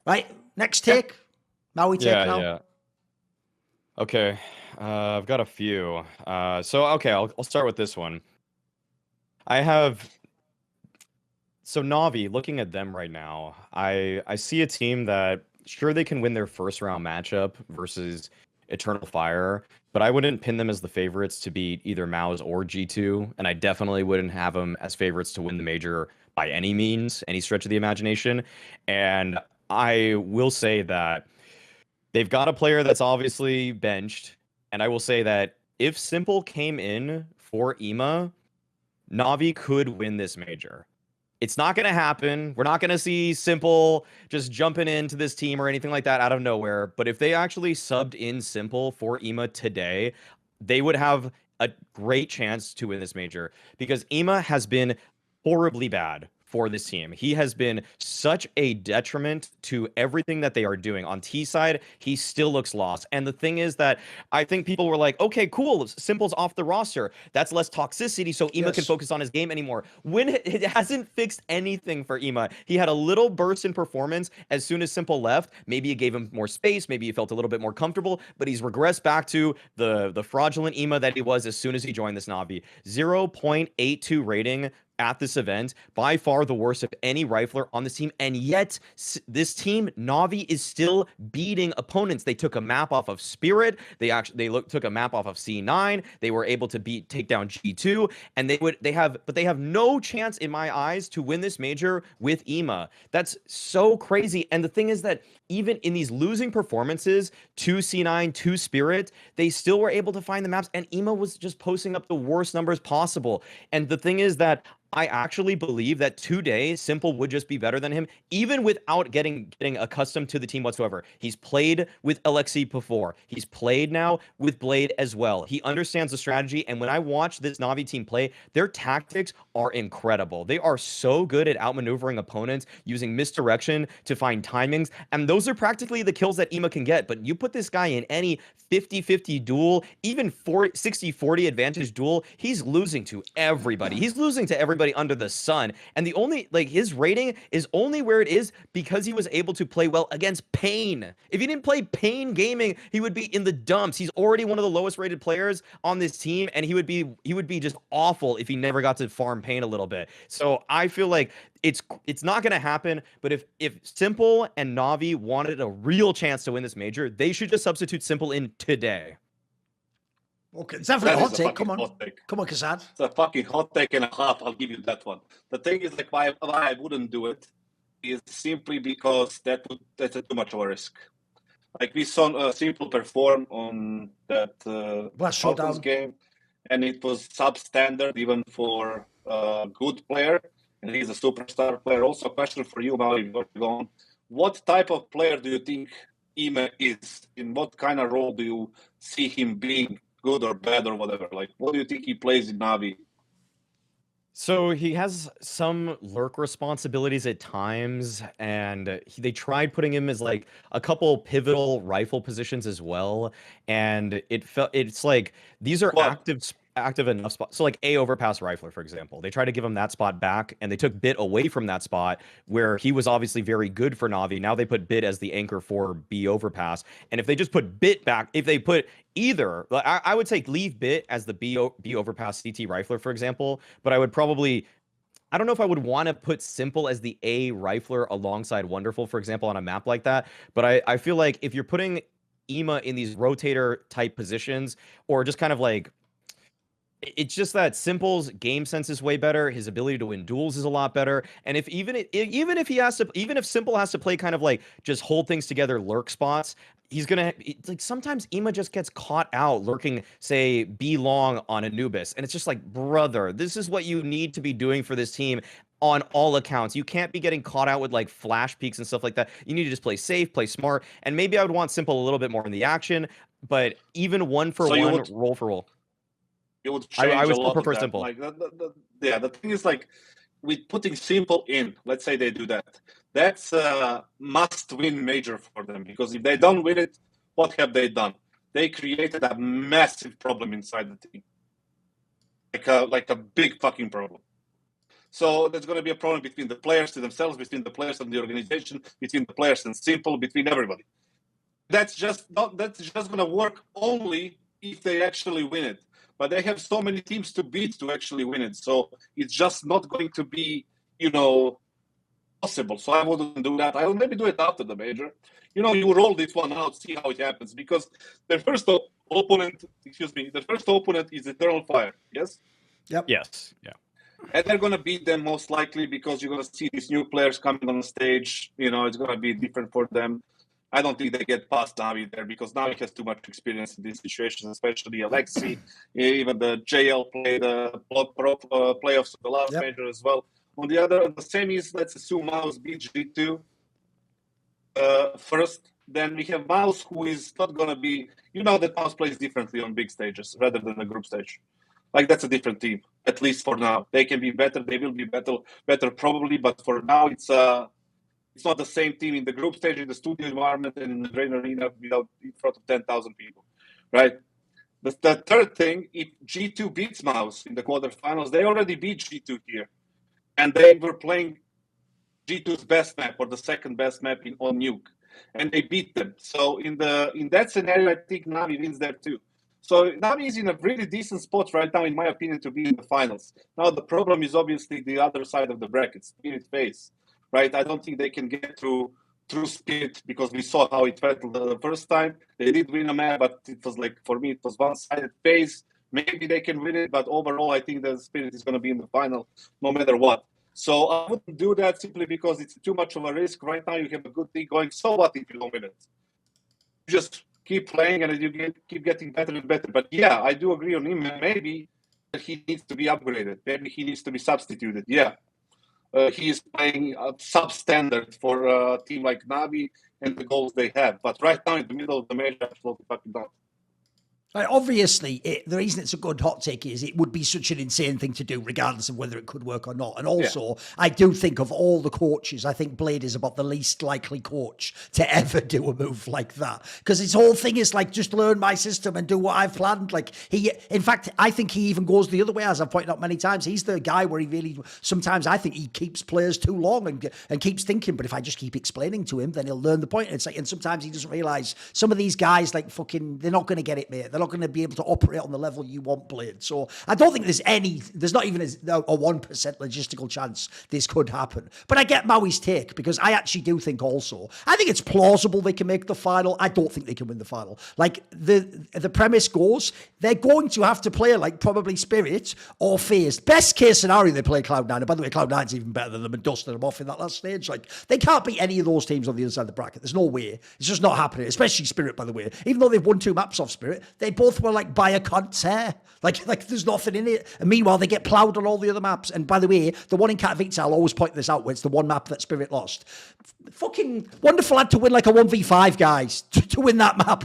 Right, next take. Maui take Yeah, now. yeah. Okay. I've got a few. Okay, I'll start with this one. I have So Navi, looking at them right now, I see a team that sure they can win their first round matchup versus Eternal Fire, but I wouldn't pin them as the favorites to beat either Maus or G2, and I definitely wouldn't have them as favorites to win the major by any means, any stretch of the imagination. And I will say that they've got a player that's obviously benched, and I will say that if s1mple came in for EMA, Navi could win this major. It's not going to happen. We're not going to see s1mple just jumping into this team or anything like that out of nowhere. But if they actually subbed in s1mple for EMA today, they would have a great chance to win this major because EMA has been horribly bad for this team. He has been such a detriment to everything that they are doing. On T side, he still looks lost. And the thing is that I think people were like, okay, cool, s1mple's off the roster. That's less toxicity, so EMA can Yes. focus on his game anymore. When it hasn't fixed anything for EMA. He had a little burst in performance as soon as s1mple left. Maybe it gave him more space. Maybe he felt a little bit more comfortable, but he's regressed back to the fraudulent EMA that he was as soon as he joined this Navi. 0.82 rating at this event, by far the worst of any rifler on this team, and yet this team Navi is still beating opponents. They took a map off of Spirit. They took a map off of C9. They were able to take down G2, and they have no chance in my eyes to win this major with EMA. That's so crazy. And the thing is that even in these losing performances to C9, to Spirit, they still were able to find the maps, and EMA was just posting up the worst numbers possible. And the thing is that I actually believe that today s1mple would just be better than him, even without getting accustomed to the team whatsoever. He's played with Alexi before. He's played now with Blade as well. He understands the strategy, and when I watch this Navi team play, their tactics are incredible. They are so good at outmaneuvering opponents, using misdirection to find timings, and those are practically the kills that EMA can get. But you put this guy in any 50-50 duel, even 60-40 advantage duel, he's losing to everybody. He's losing to everybody under the sun. And the only, like, his rating is only where it is because he was able to play well against Pain. If he didn't play Pain Gaming, he would be in the dumps. He's already one of the lowest rated players on this team, and he would be just awful if he never got to farm Pain a little bit. So I feel like it's not going to happen. But if s1mple and Navi wanted a real chance to win this major, they should just substitute s1mple in today. Okay, it's definitely That a hot is a take. fucking Come on. hot take. Come on, Kassad. It's a fucking hot take and a half. I'll give you that one. The thing is, like, why I wouldn't do it is simply because that's too much of a risk. Like, we saw s1mple perform on that Last Falcons showdown. game, and it was substandard even for a good player, and he's a superstar player. Also, a question for you, Maui, what type of player do you think EMA is? In what kind of role do you see him being? Good or bad or whatever. Like, what do you think he plays in Navi? So he has some lurk responsibilities at times, and they tried putting him as like a couple pivotal rifle positions as well. And it's like these are What? active enough spots. So like A overpass rifler, for example, they tried to give him that spot back, and they took Bit away from that spot where he was obviously very good for Navi. Now they put Bit as the anchor for B overpass, and if they just put Bit back, if they put either, I would say leave Bit as the B overpass CT rifler, for example, but I would probably, I don't know if I would want to put s1mple as the A rifler alongside Wonderful, for example, on a map like that. But I feel like if you're putting EMA in these rotator type positions, or just kind of like, it's just that s1mple's game sense is way better. His ability to win duels is a lot better. And even if s1mple has to play kind of like just hold things together lurk spots, he's gonna, like, sometimes EMA just gets caught out lurking, say, B long on Anubis, and it's just like, brother, this is what you need to be doing for this team on all accounts. You can't be getting caught out with like flash peaks and stuff like that. You need to just play safe, play smart, and maybe I would want s1mple a little bit more in the action, but even one for So one, roll for roll. you would change I would a still lot of prefer that. s1mple. Like, the thing is, like, with putting s1mple in, let's say they do that, that's a must-win major for them, because if they don't win it, what have they done? They created a massive problem inside the team, like a big fucking problem. So there's going to be a problem between the players to themselves, between the players and the organization, between the players and s1mple, between everybody. That's just going to work only if they actually win it. But they have so many teams to beat to actually win it. So it's just not going to be, possible. So I wouldn't do that. I will maybe do it after the major. You roll this one out, see how it happens. Because the first opponent is Eternal Fire. Yes? Yep. Yes. Yeah. And they're going to beat them most likely because you're going to see these new players coming on the stage. It's going to be different for them. I don't think they get past Navi there because Navi has too much experience in these situations, especially Alexi. Even the JL played the playoffs of the last major as well. On the semis, let's assume Mouse beat G2 first. Then we have Mouse, who is not going to be, that Mouse plays differently on big stages rather than the group stage. Like, that's a different team, at least for now. They can be better. They will be better probably. But for now, it's not the same team in the group stage, in the studio environment, and in the Drain Arena in front of 10,000 people, right? The third thing, if G2 beats Mouse in the quarterfinals, they already beat G2 here. And they were playing G2's best map or the second best map on Nuke. And they beat them. So in that scenario, I think Navi wins there too. So Navi is in a really decent spot right now, in my opinion, to be in the finals. Now, the problem is obviously the other side of the bracket, Spirit FaZe, right? I don't think they can get through Spirit because we saw how it felt the first time. They did win a map, but it was for me, it was one-sided FaZe. Maybe they can win it, but overall, I think the Spirit is going to be in the final no matter what. So I wouldn't do that simply because it's too much of a risk. Right now, you have a good thing going. So what if you don't win it? Just keep playing and you keep getting better and better. But yeah, I do agree on him. Maybe he needs to be upgraded. Maybe he needs to be substituted. Yeah. He is playing substandard for a team like Navi and the goals they have. But right now, in the middle of the major, absolutely fucking not. Obviously, the reason it's a good hot take is it would be such an insane thing to do, regardless of whether it could work or not. And also, I do think of all the coaches, I think Blade is about the least likely coach to ever do a move like that. Because his whole thing is just learn my system and do what I've planned. In fact, I think he even goes the other way, as I've pointed out many times. He's the guy where he really, sometimes I think he keeps players too long and keeps thinking, but if I just keep explaining to him, then he'll learn the point. And sometimes he doesn't realize some of these guys, they're not going to get it, mate. They're not going to be able to operate on the level you want Blade. So I don't think there's not even a 1% logistical chance this could happen. But I get Maui's take because I actually do think I think it's plausible they can make the final. I don't think they can win the final. The premise goes, they're going to have to play probably Spirit or FaZe. Best case scenario, they play Cloud9. And by the way, Cloud9's even better than them and dusted them off in that last stage. They can't beat any of those teams on the other side of the bracket. There's no way. It's just not happening, especially Spirit, by the way. Even though they've won 2 maps off Spirit, they both were by a cunt's hair. There's nothing in it. And meanwhile, they get ploughed on all the other maps. And by the way, the one in Katowice, I'll always point this out, where it's the one map that Spirit lost. Fucking wonderful had to win a 1v5, guys, to win that map.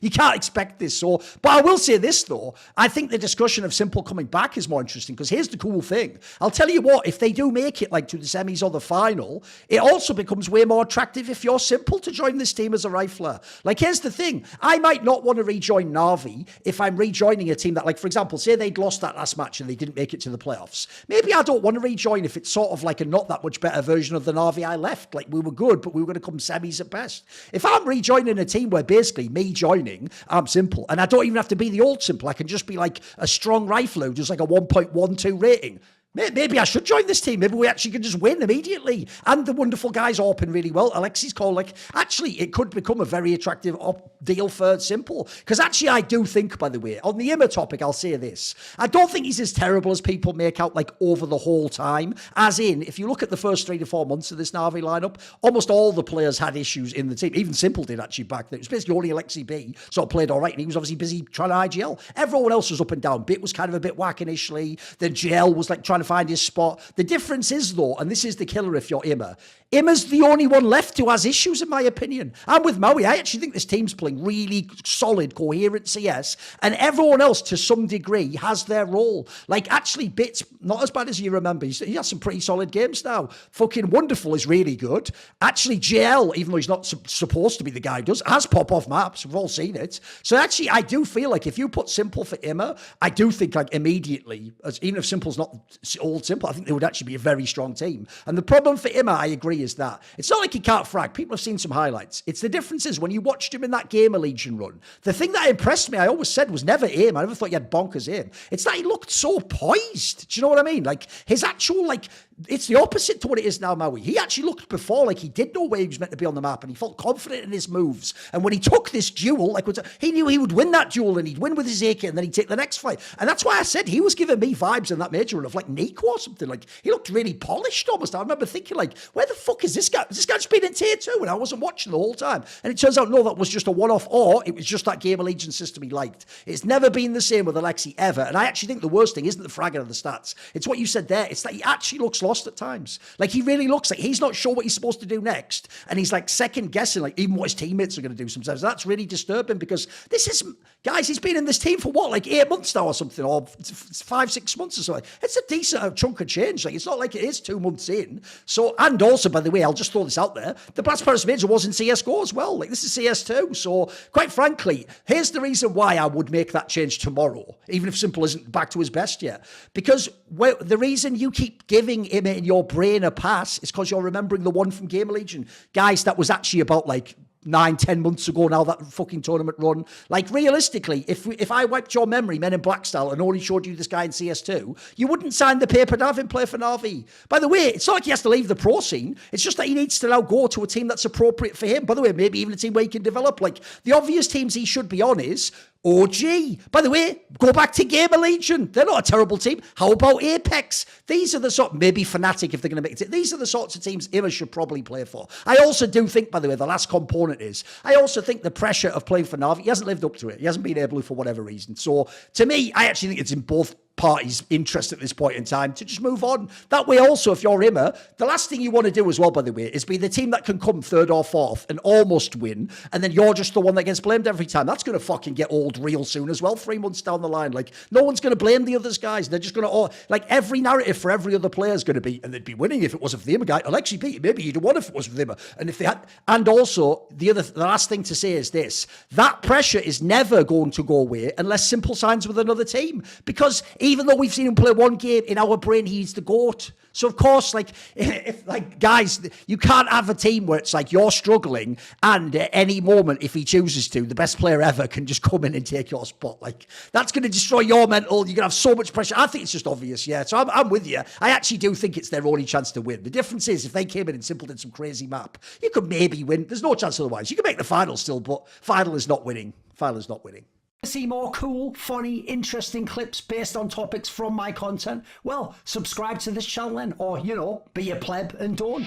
You can't expect this. So, but I will say this, though. I think the discussion of s1mple coming back is more interesting because here's the cool thing. I'll tell you what, if they do make it to the semis or the final, it also becomes way more attractive if you're s1mple to join this team as a rifler. Here's the thing. I might not want to rejoin Na'Vi if I'm rejoining a team that, for example, say they'd lost that last match and they didn't make it to the playoffs. Maybe I don't want to rejoin if it's sort of a not that much better version of the Na'Vi I left. We were good, but we were going to come semis at best. If I'm rejoining a team where basically me joining, I'm s1mple, and I don't even have to be the old s1mple, I can just be a strong rifler who does a 1.12 rating. Maybe I should join this team. Maybe we actually can just win immediately. And the wonderful guys open really well. Alexi's call, actually, it could become a very attractive deal for s1mple. Because actually, I do think, by the way, on the Immer topic, I'll say this. I don't think he's as terrible as people make out, over the whole time. As in, if you look at the first 3 to 4 months of this Na'Vi lineup, almost all the players had issues in the team. Even s1mple did, actually, back then. It was basically only Alexi B sort of played all right, and he was obviously busy trying to IGL. Everyone else was up and down. Bit was kind of a bit whack initially. Then GL was, trying to find his spot. The difference is, though, and this is the killer if you're Imma's the only one left who has issues, in my opinion. I'm with Maui. I actually think this team's playing really solid, coherent CS, and everyone else, to some degree, has their role. Actually, Bits, not as bad as you remember. He has some pretty solid games now. Fucking Wonderful is really good. Actually, JL, even though he's not supposed to be the guy who does, has pop-off maps. We've all seen it. So actually, I do feel if you put s1mple for Imma, I do think immediately, even if s1mple's not old simple, I think they would actually be a very strong team. And the problem for Imma, I agree, is that it's not like he can't frag. People have seen some highlights. It's the difference is when you watched him in that Gamer Legion run, the thing that impressed me, I always said, was never aim. I never thought he had bonkers aim. It's that he looked so poised. Do you know what I mean? Like his actual, like, it's the opposite to what it is now, Maui. He actually looked before like he did know where he was meant to be on the map, and he felt confident in his moves. And when he took this duel, like he knew he would win that duel, and he'd win with his AK, and then he'd take the next fight. And that's why I said he was giving me vibes in that major run of like Nico or something. Like he looked really polished almost. I remember thinking like, where the fuck is this guy? Has this guy just been in tier 2? And I wasn't watching the whole time. And it turns out, no, that was just a one-off, or it was just that Game Allegiance system he liked. It's never been the same with Alexi ever. And I actually think the worst thing isn't the fragging of the stats. It's what you said there. It's that he actually looks lost at times. Like he really looks like he's not sure what he's supposed to do next. And he's like second guessing, like even what his teammates are going to do sometimes. That's really disturbing because this is, guys, he's been in this team for what, like 8 months now or something, or 5-6 months or something. It's a decent chunk of change. Like it's not like it is 2 months in. So, and also, by the way, I'll just throw this out there. The Blast Paris Major was in CS2 as well. Like this is CS2. So quite frankly, here's the reason why I would make that change tomorrow, even if Simple isn't back to his best yet. Because the reason you keep giving him in your brain a pass is because you're remembering the one from Gamer Legion. Guys, that was actually about like 9-10 months ago now, that fucking tournament run. Like realistically, if I wiped your memory, Men in Black style, and only showed you this guy in CS2, you wouldn't sign the paper to have him play for Na'Vi. By the way, it's not like he has to leave the pro scene. It's just that he needs to now go to a team that's appropriate for him. By the way, maybe even a team where he can develop. Like the obvious teams he should be on is OG. By the way, go back to Gamer Legion. They're not a terrible team. How about Apex? These are the sort, maybe Fnatic if they're going to make it. These are the sorts of teams Imma should probably play for. I also do think, by the way, the last component is, I also think the pressure of playing for Na'Vi, he hasn't lived up to it. He hasn't been able to for whatever reason. So to me, I actually think it's in both parties' interest at this point in time to just move on. That way also, if you're Imma, the last thing you want to do as well, by the way, is be the team that can come third or fourth and almost win, and then you're just the one that gets blamed every time. That's going to fucking get old real soon as well, 3 months down the line. Like, no one's going to blame the others guys. They're just going to, like, every narrative for every other player is going to be, and they'd be winning if it wasn't for the Imma guy. I'll actually beat, maybe you'd have won if it wasn't for the Imma. And if they had, and also, the last thing to say is this, that pressure is never going to go away unless Simple signs with another team. Because even though we've seen him play one game, in our brain, he's the GOAT. So, of course, like, if, like, guys, you can't have a team where it's like you're struggling and at any moment, if he chooses to, the best player ever can just come in and take your spot. Like, that's going to destroy your mental. You're going to have so much pressure. I think it's just obvious, yeah. So I'm with you. I actually do think it's their only chance to win. The difference is if they came in and Simple did some crazy map, you could maybe win. There's no chance otherwise. You can make the final still, but final is not winning. Final is not winning. See more cool, funny, interesting clips based on topics from my content? Well, subscribe to this channel then, or, you know, be a pleb and don't.